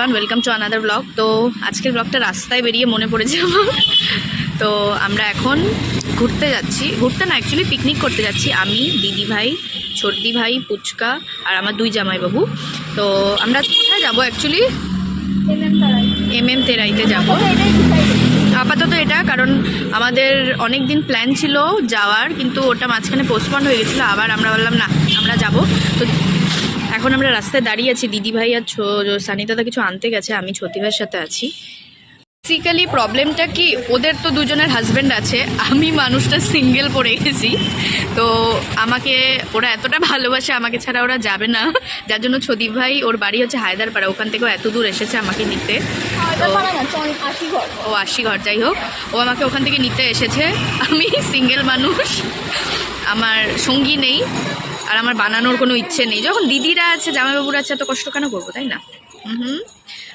Everyone, welcome to another blog. তো আজকের ব্লগটা রাস্তায় বেরিয়ে মনে পড়েছে আমার। তো আমরা এখন ঘুরতে যাচ্ছি, ঘুরতে না অ্যাকচুয়ালি পিকনিক করতে যাচ্ছি। আমি, দিদি ভাই, ছোটদি ভাই, পুচকা আর আমার দুই জামাইবাবু। তো আমরা কোথায় যাবো অ্যাকচুয়ালি? তেরাইতে যাব আপাতত এটা, কারণ আমাদের অনেক দিন প্ল্যান ছিল যাওয়ার, কিন্তু ওটা মাঝখানে পোস্টপন্ড হয়ে গেছিলো। আবার আমরা বললাম না, আমরা যাব। তো এখন আমরা রাস্তায় দাঁড়িয়ে আছি। দিদি ভাই আর সানিদাদা কিছু আনতে গেছে, আমি ছোটি ভাইয়ের সাথে আছি। বেসিক্যালি প্রবলেমটা কি, ওদের তো দুজনের হাজব্যান্ড আছে, আমি মানুষটা সিঙ্গেল পড়ে গেছি। তো আমাকে ওরা এতটা ভালোবাসে, আমাকে ছাড়া ওরা যাবে না। যার জন্য ছোটি ভাই, ওর বাড়ি হচ্ছে হায়দারপাড়া, ওখান থেকেও এত দূর এসেছে আমাকে নিতে। ও 80 ঘর, যাই হোক, ও আমাকে ওখান থেকে নিতে এসেছে। আমি সিঙ্গেল মানুষ, আমার সঙ্গী নেই, আর আমার বানানোর কোনো ইচ্ছে নেই। যখন দিদিরা আছে, জামাইবাবুরা আছে, এত কষ্ট কেন করবো, তাই না?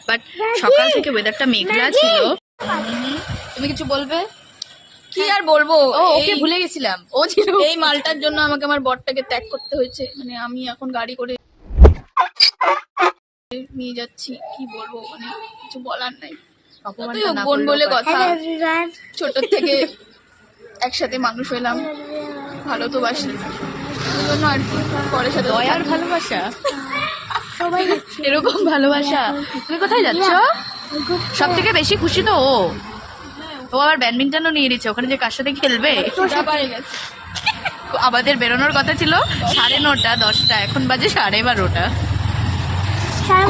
বাট সকাল থেকে ওয়েদারটা মেঘলা ছিল। তুমি কিছু বলবে? কি আর বলবো, ওকে ভুলে গেছিলাম, ও ছিল। এই মালটার জন্য আমাকে আমার বরটাকে ত্যাগ করতে হয়েছে। মানে আমি এখন গাড়ি করে নিয়ে যাচ্ছি, কি বলবো, মানে কিছু বলার নাই। বোন বলে কথা, ছোট থেকে একসাথে মানুষ হইলাম, ভালো তো বাসি, জন্য আর কি পরের সাথে দয়ার ভালোবাসা, এরকম ভালোবাসা। তুমি কোথায় যাচ্ছ? সব থেকে বেশি খুশি তো ও আবার ব্যাডমিন্টনও নিয়ে নিচ্ছে, ওখানে যে কার সাথে খেলবে। আমাদের বেরোনোর কথা ছিল 9:30 10টা, এখন বাজে 12:30।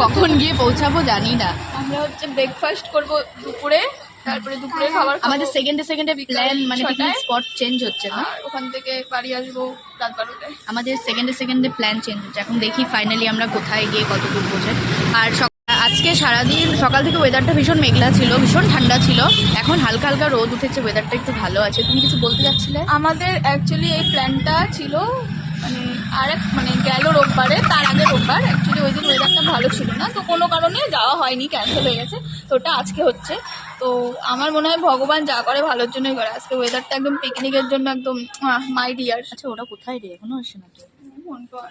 কখন গিয়ে পৌঁছাবো জানি না। আমরা হচ্ছে ব্রেকফাস্ট করবো দুপুরে, তারপরে দুপুরে খাবার আমাদের সেকেন্ডে প্ল্যান, মানে পিকনিক স্পট চেঞ্জ হচ্ছে না, ওখান থেকে বাড়ি আসবো রাত 12টায়। আমাদের সেকেন্ডে প্ল্যান চেঞ্জ হচ্ছে। এখন দেখি ফাইনালি আমরা কোথায় গিয়ে কতদূর পৌঁছাই। আর আজকে সারাদিন সকাল থেকে ওয়েদারটা ভীষণ মেঘলা ছিল, ভীষণ ঠান্ডা ছিল। এখন হালকা হালকা রোদ উঠেছে, ওয়েদারটা একটু ভালো আছে। তুমি কিছু বলতে চাচ্ছিলে? আমাদের অ্যাকচুয়ালি এই প্ল্যানটা ছিল মানে গেল রোববারে, তার আগে রোববার। অ্যাকচুয়ালি ওই দিন ওয়েদারটা ভালো ছিল না, তো কোনো কারণে যাওয়া হয়নি, ক্যান্সেল হয়ে গেছে। তো ওটা আজকে হচ্ছে। তো আমার মনে হয় ভগবান যা করে ভালোর জন্যই করে। আজকে ওয়েদারটা একদম পিকনিকের জন্য একদম মাই ডিয়ার। আচ্ছা, ওরা কোথায় রে? এখনো আসে না তো? মন কর।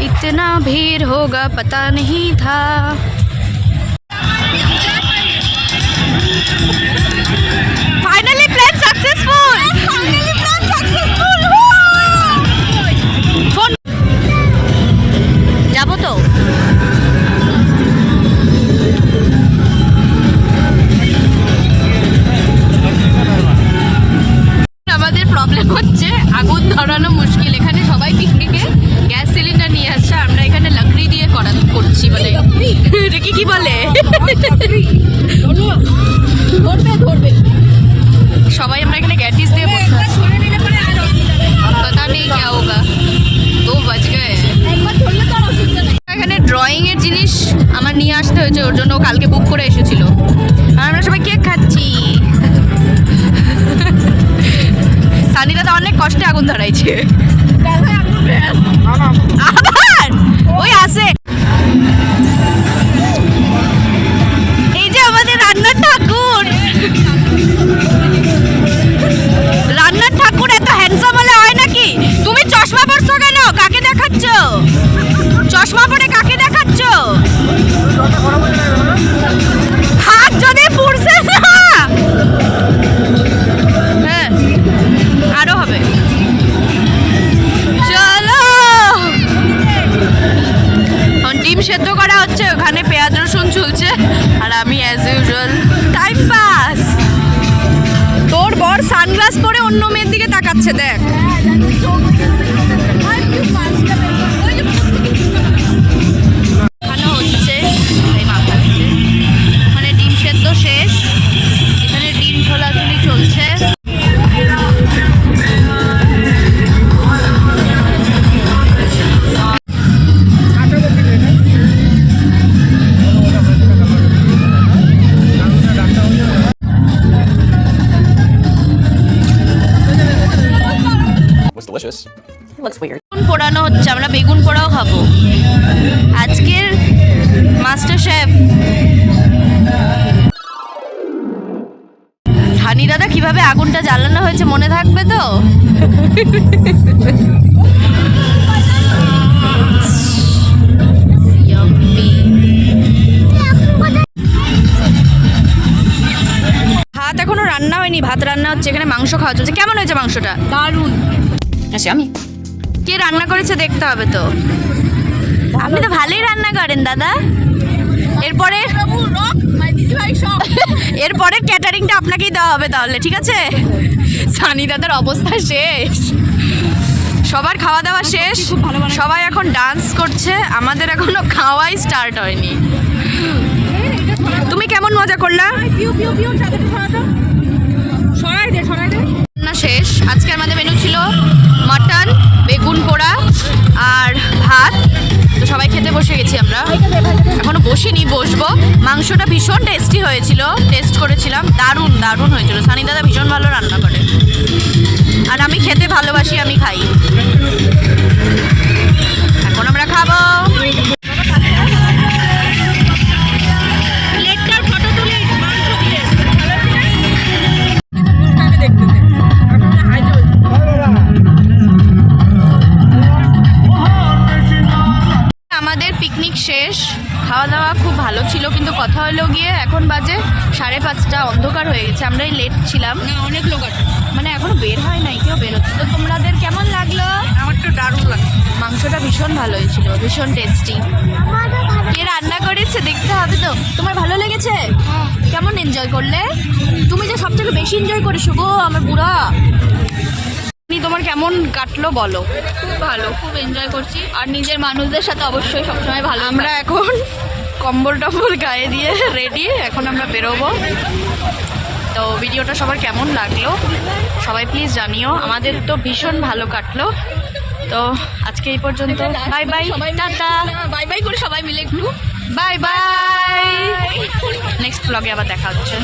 इतना भीड़ होगा पता नहीं था। Finally plan successful. फोन যাবো তো। আমাদের প্রবলেম হচ্ছে আগুন ধরানো মুশকিল। এখানে সবাই পিকনিকে গ্যাস সিলিন্ডার নিয়ে আসছে, আমরা এখানে লাকড়ি দিয়ে করছি। মানে এটা কি বলে, ধরবে সবাই আমরা এখানে গ্যাটিস দিয়ে বসে আছি। पता नहीं क्या होगा, 2 बज गए। এখানে ড্রয়িং এর জিনিস আমার নিয়ে আসতে হয়েছে, ওর জন্য কালকে বুক করে এসেছিল। আর আমরা সবাই কেক খাচ্ছি। সানিরা তো অনেক কষ্টে আগুন ধরাইছে। আবার ওই আসে। এই যে আমাদের রান্নার ঠাকুর, রান্নার ঠাকুর এত হ্যান্ডসাম হলে হয় নাকি? তুমি চশমা পরছো কেন? কাকে দেখাচ্ছ? চশমা পরে কাকে দেখাচ্ছ? হাত যদি পুড়ছে না। হ্যাঁ, আরো হবে। চলো, ডিম সেদ্ধ করা হচ্ছে, ওখানে পেঁয়াজ রসুন ঝুলছে, আর আমি অ্যাজ ইউজুয়াল টাইম পাস। তোর বর সানগ্লাস পরে অন্য মেয়ের দিকে তাকাচ্ছে, দেখ। খানো হচ্ছে, মানে ডিম সেদ্ধ শেষ, এখানে ডিম ঝোলাঝুলি চলছে। delicious. It looks weird. বেগুন পোড়ানো হচ্ছে, আমরা বেগুন পোড়াও খাবো আজকের মাস্টার শেফ। হানি দাদা কিভাবে আগুনটা জ্বালানো হয়েছে মনে থাকবে তো? ভাত এখনো রান্না হয়নি, ভাত রান্না হচ্ছে, এখানে মাংস খাওয়া চলছে। কেমন হয়েছে মাংসটা? দারুণ। That's yummy. কে রান্না করেছে দেখতে হবে তো। আপনি তো ভালোই রান্না করেন দাদা। এরপরে বাবু রক মাই দিদিভাই সব। এরপরে ক্যাটারিংটা আপনাকেই দেওয়া হবে তাহলে, ঠিক আছে? সানি দাদার অবস্থা শেষ, সবার খাওয়া দাওয়া শেষ, সবাই এখন ডান্স করছে, আমাদের এখনো খাওয়াই স্টার্ট হয়নি। তুমি কেমন মজা করলা? পিউ পিউ পিউ চাদরটা সরাতো। সরাই দে। রান্না শেষ। আজকে আমাদের মেনু ছিল মাটন, বেগুন পোড়া আর ভাত। তো সবাই খেতে বসে গেছি আমরা, এখনো বসিনি, বসবো। মাংসটা ভীষণ টেস্টি হয়েছিল, টেস্ট করেছিলাম, দারুণ দারুণ হয়েছিল। সানি দাদা ভীষণ ভালো রান্না করে, আর আমি খেতে ভালোবাসি, আমি খাই। এখন আমরা খাবো। প্লেটটার ফটো তুলে মাংস দিয়ে আমাদের পিকনিক শেষ, খাওয়া দাওয়া খুব ভালো ছিল, কিন্তু কথা হলো গিয়ে এখন বাজে 5:30, অন্ধকার হয়ে গেছে। আমরাই লেট ছিলাম না, অনেক লোক আছে, মানে এখনো বের হয় নাই, কেউ বেরোচ্ছে। তো তোমাদের কেমন লাগলো? আমার তো দারুণ লাগলো, মাংসটা ভীষণ ভালো হয়েছিল, ভীষণ টেস্টি। কে রান্না করেছে দেখতে হবে তো। তোমার ভালো লেগেছে? কেমন এনজয় করলে? তুমি যে সবথেকে বেশি এনজয় করেছো গো আমার বুড়া। তোমার কেমন কাটলো বলো? খুব ভালো, খুব এনজয় করছি, আর নিজের মানুষদের সাথে অবশ্যই সবসময় ভালো। আমরা এখন কম্বল টম্বল গায়ে দিয়ে রেডি, এখন আমরা বেরোবো। তো ভিডিওটা সবার কেমন লাগলো সবাই প্লিজ জানিও। আমাদের তো ভীষণ ভালো কাটলো। তো আজকে এই পর্যন্ত, bye bye, tata, bye bye করে সবাই মিলে একটু বাই বাই। নেক্সট ব্লগে আবার দেখা হচ্ছে।